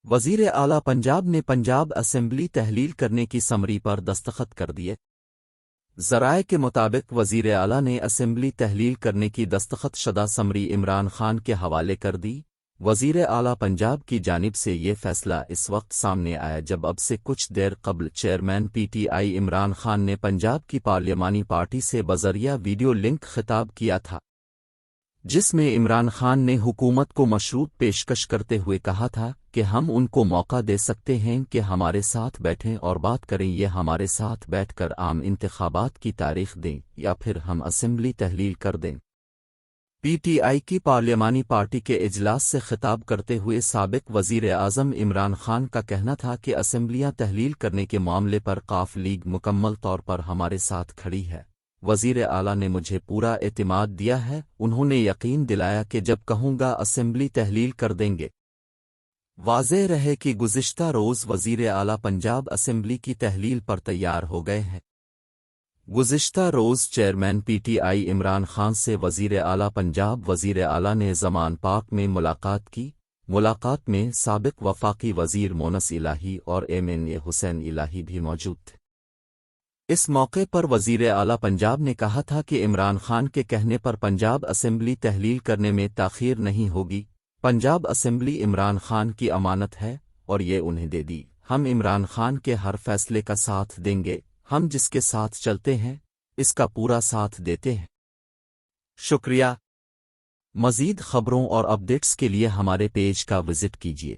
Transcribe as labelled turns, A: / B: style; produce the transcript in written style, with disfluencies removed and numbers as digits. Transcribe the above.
A: وزیر اعلیٰ پنجاب نے پنجاب اسمبلی تحلیل کرنے کی سمری پر دستخط کر دیے۔ ذرائع کے مطابق وزیر اعلیٰ نے اسمبلی تحلیل کرنے کی دستخط شدہ سمری عمران خان کے حوالے کر دی۔ وزیر اعلیٰ پنجاب کی جانب سے یہ فیصلہ اس وقت سامنے آیا جب اب سے کچھ دیر قبل chairman P T I Imran Khan نے پنجاب کی پارلیمانی پارٹی سے بذریعہ ویڈیو لنک خطاب کیا تھا، جس میں عمران خان نے حکومت کو مشروط پیشکش کرتے ہوئے کہا تھا کہ ہم ان کو موقع دے سکتے ہیں کہ ہمارے ساتھ بیٹھیں اور بات کریں، یہ ہمارے ساتھ بیٹھ کر عام انتخابات کی تاریخ دیں یا پھر ہم اسمبلی تحلیل کر دیں۔ پی ٹی آئی کی پارلیمانی پارٹی کے اجلاس سے خطاب کرتے ہوئے سابق وزیر اعظم عمران خان کا کہنا تھا کہ اسمبلیاں تحلیل کرنے کے معاملے پر قاف لیگ مکمل طور پر ہمارے ساتھ کھڑی ہے۔ وزیر اعلیٰ نے مجھے پورا اعتماد دیا ہے، انہوں نے یقین دلایا کہ جب کہوں گا اسمبلی تحلیل کر دیں گے۔ واضح رہے کہ گزشتہ روز وزیر اعلیٰ پنجاب اسمبلی کی تحلیل پر تیار ہو گئے ہیں۔ گزشتہ روز chairman P T I Imran Khan سے وزیر اعلیٰ پنجاب وزیر اعلیٰ نے زمان پاک میں ملاقات کی۔ ملاقات میں سابق وفاقی وزیر مونس الہی اور ایم این اے حسین الہی بھی موجود تھے۔ اس موقع پر وزیر اعلیٰ پنجاب نے کہا تھا کہ عمران خان کے کہنے پر پنجاب اسمبلی تحلیل کرنے میں تاخیر نہیں ہوگی۔ پنجاب اسمبلی عمران خان کی امانت ہے اور یہ انہیں دے دی۔ ہم عمران خان کے ہر فیصلے کا ساتھ دیں گے، ہم جس کے ساتھ چلتے ہیں اس کا پورا ساتھ دیتے ہیں۔ شکریہ۔ مزید خبروں اور اپڈیٹس کے لیے ہمارے پیج کا وزٹ کیجیے۔